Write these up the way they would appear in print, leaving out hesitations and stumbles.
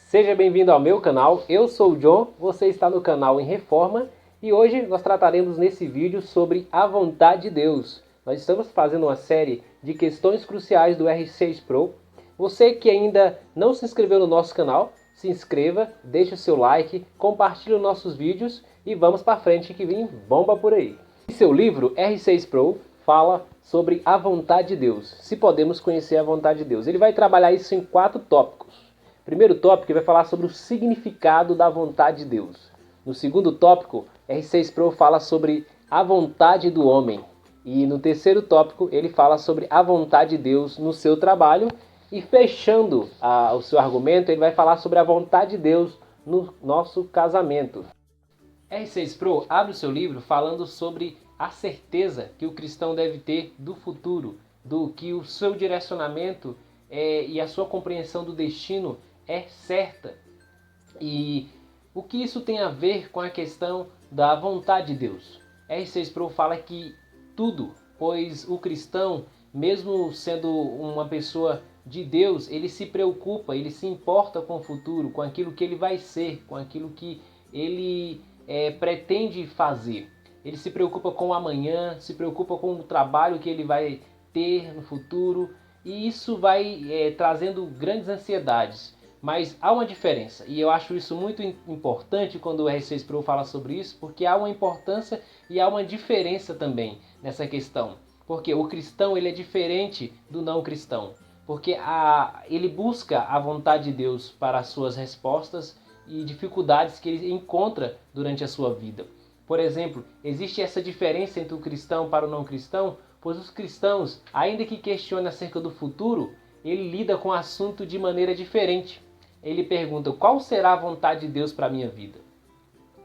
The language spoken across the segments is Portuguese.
Seja bem-vindo ao meu canal, eu sou o John, você está no canal em Reforma e hoje nós trataremos nesse vídeo sobre a vontade de Deus. Nós estamos fazendo uma série de questões cruciais do R6 Pro. Você que ainda não se inscreveu no nosso canal, se inscreva, deixe o seu like, compartilhe os nossos vídeos e vamos para frente que vem bomba por aí. Em seu livro R6 Pro fala sobre a vontade de Deus, se podemos conhecer a vontade de Deus. Ele vai trabalhar isso em 4 tópicos. Primeiro tópico, ele vai falar sobre o significado da vontade de Deus. No segundo tópico, R6 Pro fala sobre a vontade do homem. E no terceiro tópico, ele fala sobre a vontade de Deus no seu trabalho. E fechando o seu argumento, ele vai falar sobre a vontade de Deus no nosso casamento. R6 Pro abre o seu livro falando sobre a certeza que o cristão deve ter do futuro, do que o seu direcionamento e a sua compreensão do destino é certa. E o que isso tem a ver com a questão da vontade de Deus? R6 Pro fala que tudo, pois o cristão, mesmo sendo uma pessoa de Deus, ele se preocupa, ele se importa com o futuro, com aquilo que ele vai ser, com aquilo que ele pretende fazer. Ele se preocupa com o amanhã, se preocupa com o trabalho que ele vai ter no futuro, e isso vai trazendo grandes ansiedades. Mas há uma diferença, e eu acho isso muito importante quando o R6 Pro fala sobre isso, porque há uma importância e há uma diferença também nessa questão. Porque o cristão ele é diferente do não cristão, porque ele busca a vontade de Deus para as suas respostas e dificuldades que ele encontra durante a sua vida. Por exemplo, existe essa diferença entre o cristão para o não cristão, pois os cristãos, ainda que questionem acerca do futuro, ele lida com o assunto de maneira diferente. Ele pergunta, qual será a vontade de Deus para a minha vida?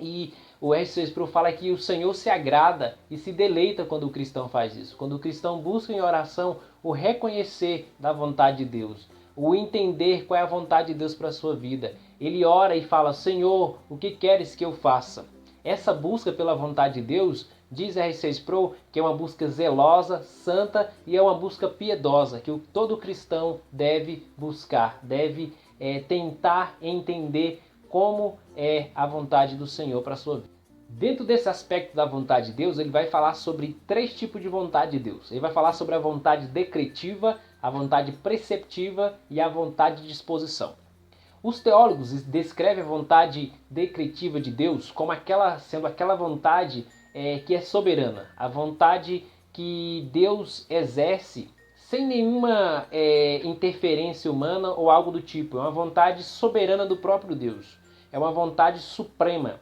E o R6 Pro fala que o Senhor se agrada e se deleita quando o cristão faz isso. Quando o cristão busca em oração o reconhecer da vontade de Deus, o entender qual é a vontade de Deus para a sua vida. Ele ora e fala, Senhor, o que queres que eu faça? Essa busca pela vontade de Deus, diz R6 Pro, que é uma busca zelosa, santa e é uma busca piedosa, que todo cristão deve buscar, deve tentar entender como é a vontade do Senhor para a sua vida. Dentro desse aspecto da vontade de Deus, ele vai falar sobre 3 tipos de vontade de Deus. Ele vai falar sobre a vontade decretiva, a vontade preceptiva e a vontade de disposição. Os teólogos descrevem a vontade decretiva de Deus como sendo aquela vontade que é soberana, a vontade que Deus exerce sem nenhuma interferência humana ou algo do tipo. É uma vontade soberana do próprio Deus. É uma vontade suprema.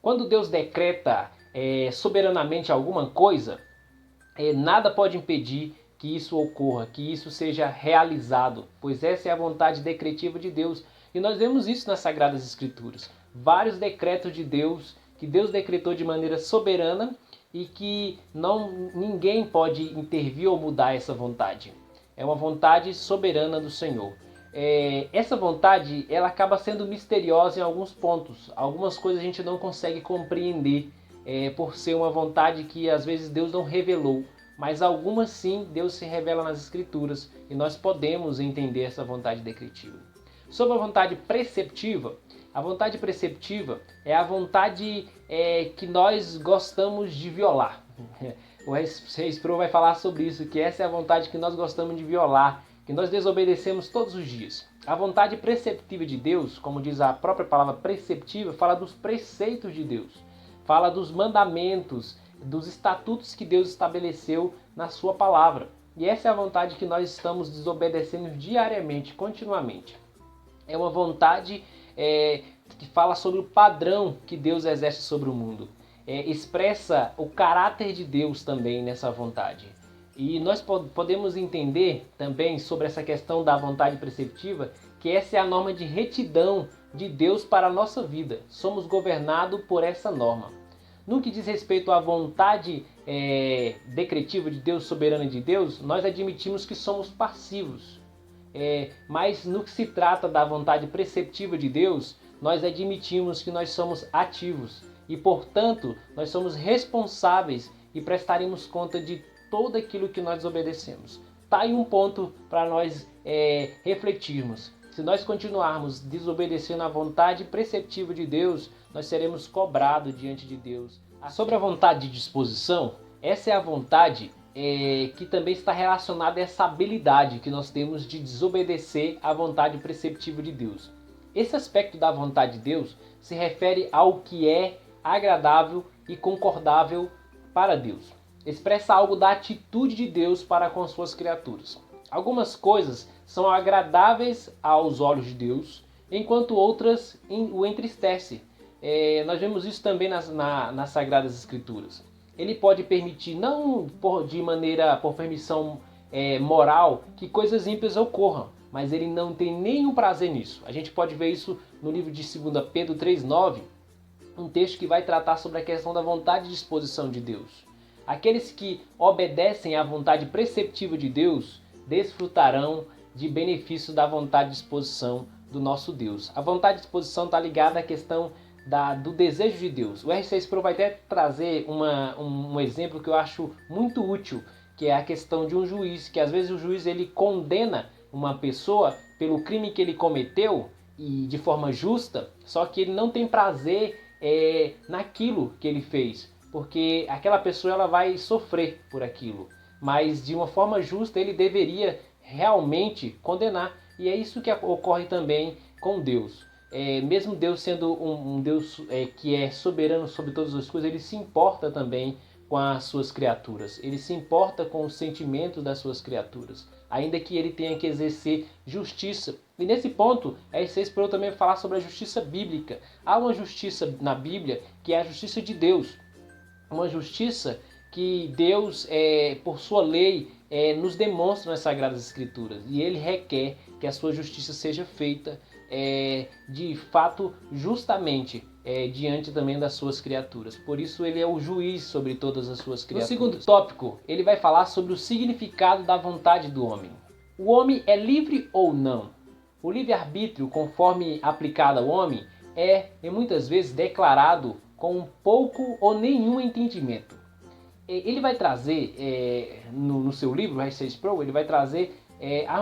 Quando Deus decreta soberanamente alguma coisa, nada pode impedir que isso ocorra, que isso seja realizado, pois essa é a vontade decretiva de Deus. E nós vemos isso nas Sagradas Escrituras. Vários decretos de Deus, que Deus decretou de maneira soberana e que ninguém pode intervir ou mudar essa vontade. É uma vontade soberana do Senhor. Essa vontade ela acaba sendo misteriosa em alguns pontos. Algumas coisas a gente não consegue compreender por ser uma vontade que às vezes Deus não revelou. Mas algumas sim, Deus se revela nas Escrituras e nós podemos entender essa vontade decretiva. Sobre a vontade preceptiva, a vontade preceptiva é a vontade que nós gostamos de violar. O R6 Pro vai falar sobre isso, que essa é a vontade que nós gostamos de violar, que nós desobedecemos todos os dias. A vontade preceptiva de Deus, como diz a própria palavra preceptiva, fala dos preceitos de Deus, fala dos mandamentos, dos estatutos que Deus estabeleceu na sua palavra. E essa é a vontade que nós estamos desobedecendo diariamente, continuamente. É uma vontade que fala sobre o padrão que Deus exerce sobre o mundo. Expressa o caráter de Deus também nessa vontade. E nós podemos entender também sobre essa questão da vontade preceptiva, que essa é a norma de retidão de Deus para a nossa vida. Somos governados por essa norma. No que diz respeito à vontade decretiva de Deus, soberana de Deus, nós admitimos que somos passivos. Mas no que se trata da vontade preceptiva de Deus, nós admitimos que nós somos ativos e, portanto, nós somos responsáveis e prestaremos conta de tudo aquilo que nós obedecemos. Tá aí um ponto para nós refletirmos. Se nós continuarmos desobedecendo à vontade preceptiva de Deus, nós seremos cobrados diante de Deus. Sobre a vontade de disposição, essa é a vontade que também está relacionada a essa habilidade que nós temos de desobedecer à vontade preceptiva de Deus. Esse aspecto da vontade de Deus se refere ao que é agradável e concordável para Deus. Expressa algo da atitude de Deus para com suas criaturas. Algumas coisas são agradáveis aos olhos de Deus, enquanto outras o entristecem. Nós vemos isso também nas Sagradas Escrituras. Ele pode permitir, não por permissão moral, que coisas ímpias ocorram, mas ele não tem nenhum prazer nisso. A gente pode ver isso no livro de 2 Pedro 3,9, um texto que vai tratar sobre a questão da vontade e disposição de Deus. Aqueles que obedecem à vontade preceptiva de Deus desfrutarão de benefícios da vontade e disposição do nosso Deus. A vontade e disposição está ligada à questão do desejo de Deus. O R6 Pro vai até trazer um exemplo que eu acho muito útil, que é a questão de um juiz, que às vezes o juiz ele condena uma pessoa pelo crime que ele cometeu e de forma justa, só que ele não tem prazer naquilo que ele fez, porque aquela pessoa ela vai sofrer por aquilo, mas de uma forma justa ele deveria realmente condenar, e é isso que ocorre também com Deus. Mesmo Deus sendo um Deus que é soberano sobre todas as coisas, ele se importa também com as suas criaturas. Ele se importa com os sentimentos das suas criaturas, ainda que ele tenha que exercer justiça. E nesse ponto, R6 Pro também falar sobre a justiça bíblica. Há uma justiça na Bíblia que é a justiça de Deus. Uma justiça que Deus, por sua lei, nos demonstra nas Sagradas Escrituras. E ele requer que a sua justiça seja feita de fato justamente diante também das suas criaturas. Por isso ele é o juiz sobre todas as suas criaturas. No segundo tópico, ele vai falar sobre o significado da vontade do homem. O homem é livre ou não? O livre-arbítrio, conforme aplicado ao homem, é muitas vezes declarado com pouco ou nenhum entendimento. Ele vai trazer, no seu livro, R6 Pro, ele vai trazer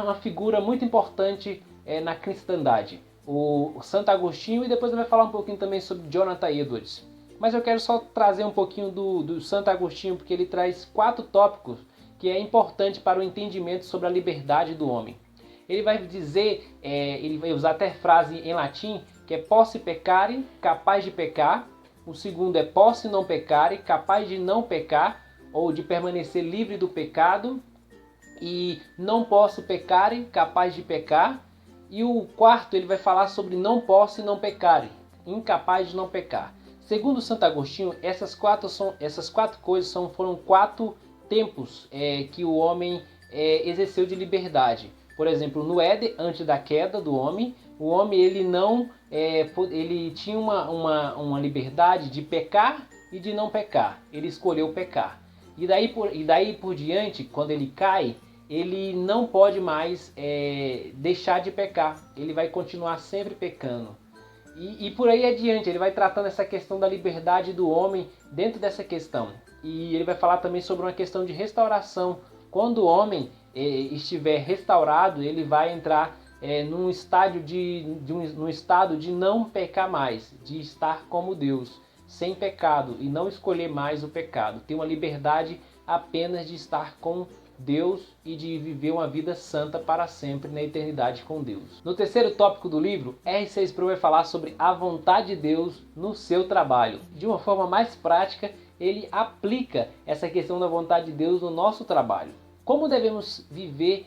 uma figura muito importante na cristandade, o Santo Agostinho, e depois ele vai falar um pouquinho também sobre Jonathan Edwards. Mas eu quero só trazer um pouquinho do Santo Agostinho, porque ele traz 4 tópicos que é importante para o entendimento sobre a liberdade do homem. Ele vai dizer, ele vai usar até frase em latim, que é posse peccare, capaz de pecar. O segundo é posse non peccare, capaz de não pecar, ou de permanecer livre do pecado. E não posso peccare, capaz de pecar. E o quarto, ele vai falar sobre não posso não peccare, incapaz de não pecar. Segundo Santo Agostinho, essas quatro coisas foram 4 tempos que o homem exerceu de liberdade. Por exemplo, no Éden, antes da queda do homem, o homem ele tinha uma liberdade de pecar e de não pecar. Ele escolheu pecar. E daí por diante, quando ele cai, ele não pode mais deixar de pecar. Ele vai continuar sempre pecando. E por aí adiante, ele vai tratando essa questão da liberdade do homem dentro dessa questão. E ele vai falar também sobre uma questão de restauração. Quando o homem estiver restaurado, ele vai entrar num estado de não pecar mais, de estar como Deus, sem pecado e não escolher mais o pecado. Ter uma liberdade apenas de estar com Deus e de viver uma vida santa para sempre na eternidade com Deus. No terceiro tópico do livro, R6 Pro vai falar sobre a vontade de Deus no seu trabalho. De uma forma mais prática, ele aplica essa questão da vontade de Deus no nosso trabalho. Como devemos viver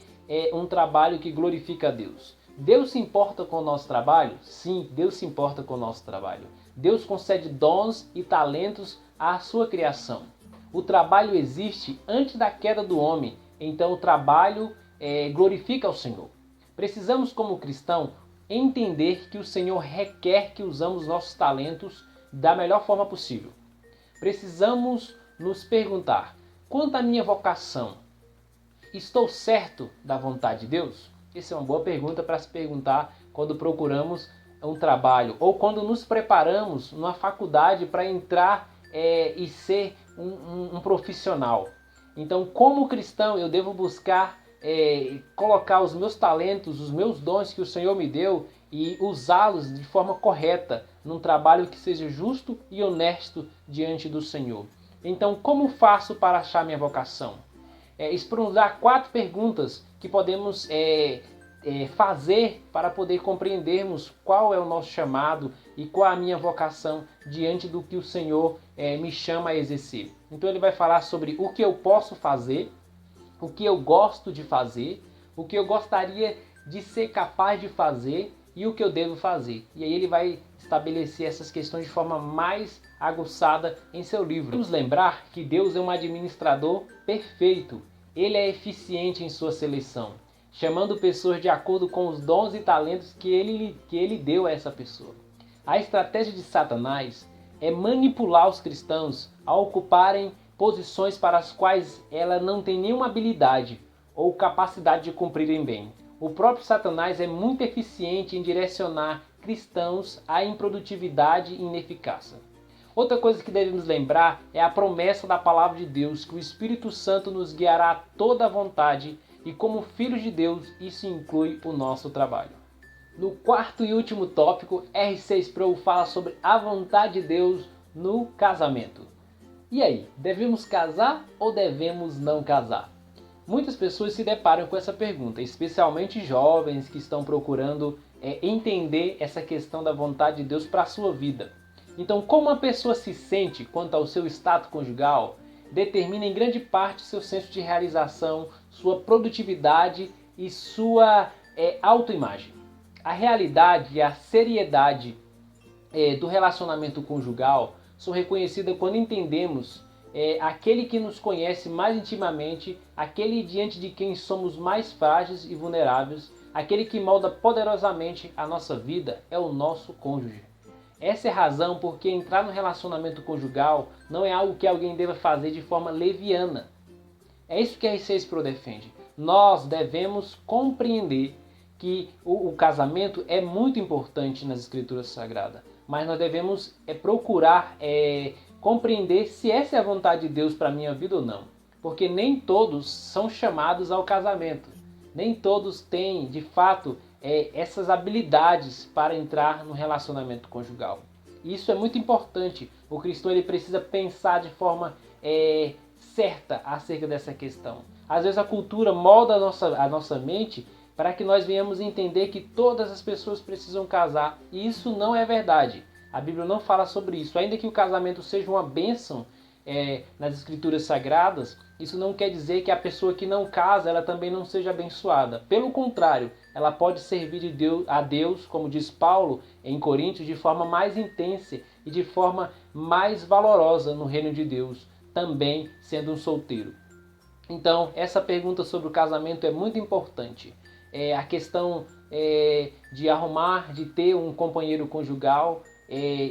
um trabalho que glorifica a Deus? Deus se importa com o nosso trabalho? Sim, Deus se importa com o nosso trabalho. Deus concede dons e talentos à sua criação. O trabalho existe antes da queda do homem, então o trabalho glorifica ao Senhor. Precisamos, como cristão, entender que o Senhor requer que usamos nossos talentos da melhor forma possível. Precisamos nos perguntar, quanto à minha vocação, estou certo da vontade de Deus? Essa é uma boa pergunta para se perguntar quando procuramos um trabalho ou quando nos preparamos numa faculdade para entrar e ser um profissional. Então, como cristão, eu devo buscar colocar os meus talentos, os meus dons que o Senhor me deu e usá-los de forma correta, num trabalho que seja justo e honesto diante do Senhor. Então, como faço para achar minha vocação? Explorar 4 perguntas que podemos fazer para poder compreendermos qual é o nosso chamado e qual a minha vocação diante do que o Senhor me chama a exercer. Então ele vai falar sobre o que eu posso fazer, o que eu gosto de fazer, o que eu gostaria de ser capaz de fazer e o que eu devo fazer. E aí ele vai estabelecer essas questões de forma mais aguçada em seu livro. Vamos lembrar que Deus é um administrador perfeito. Ele é eficiente em sua seleção, chamando pessoas de acordo com os dons e talentos que ele deu a essa pessoa. A estratégia de Satanás é manipular os cristãos a ocuparem posições para as quais ela não tem nenhuma habilidade ou capacidade de cumprirem bem. O próprio Satanás é muito eficiente em direcionar cristãos à improdutividade e ineficácia. Outra coisa que devemos lembrar é a promessa da palavra de Deus, que o Espírito Santo nos guiará a toda a vontade, e como filhos de Deus, isso inclui o nosso trabalho. No 4º e último tópico, R6 Pro fala sobre a vontade de Deus no casamento. E aí, devemos casar ou devemos não casar? Muitas pessoas se deparam com essa pergunta, especialmente jovens que estão procurando entender essa questão da vontade de Deus para a sua vida. Então, como uma pessoa se sente quanto ao seu status conjugal, determina em grande parte seu senso de realização, sua produtividade e sua autoimagem. A realidade e a seriedade do relacionamento conjugal são reconhecidas quando entendemos aquele que nos conhece mais intimamente, aquele diante de quem somos mais frágeis e vulneráveis, aquele que molda poderosamente a nossa vida é o nosso cônjuge. Essa é a razão porque entrar no relacionamento conjugal não é algo que alguém deva fazer de forma leviana. É isso que a R6 Pro defende. Nós devemos compreender que o casamento é muito importante nas Escrituras Sagradas, mas nós devemos procurar compreender se essa é a vontade de Deus para a minha vida ou não. Porque nem todos são chamados ao casamento. Nem todos têm, de fato, essas habilidades para entrar no relacionamento conjugal. Isso é muito importante. O cristão ele precisa pensar de forma certa acerca dessa questão. Às vezes a cultura molda a nossa mente para que nós venhamos entender que todas as pessoas precisam casar. E isso não é verdade. A Bíblia não fala sobre isso. Ainda que o casamento seja uma bênção nas Escrituras Sagradas, isso não quer dizer que a pessoa que não casa, ela também não seja abençoada. Pelo contrário, ela pode servir a Deus, como diz Paulo em Coríntios, de forma mais intensa e de forma mais valorosa no reino de Deus, também sendo um solteiro. Então, essa pergunta sobre o casamento é muito importante. A questão de arrumar, de ter um companheiro conjugal.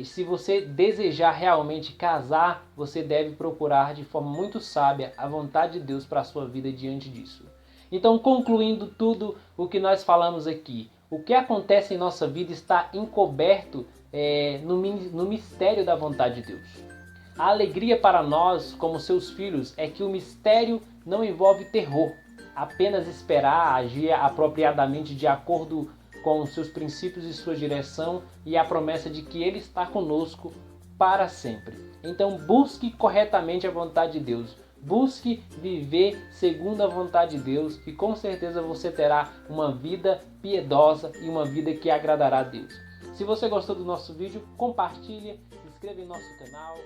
Se você desejar realmente casar, você deve procurar de forma muito sábia a vontade de Deus para a sua vida diante disso. Então, concluindo tudo o que nós falamos aqui, o que acontece em nossa vida está encoberto no mistério da vontade de Deus. A alegria para nós, como seus filhos, é que o mistério não envolve terror, apenas esperar, agir apropriadamente de acordo com os seus princípios e sua direção e a promessa de que Ele está conosco para sempre. Então busque corretamente a vontade de Deus. Busque viver segundo a vontade de Deus e com certeza você terá uma vida piedosa e uma vida que agradará a Deus. Se você gostou do nosso vídeo, compartilhe, se inscreva em nosso canal.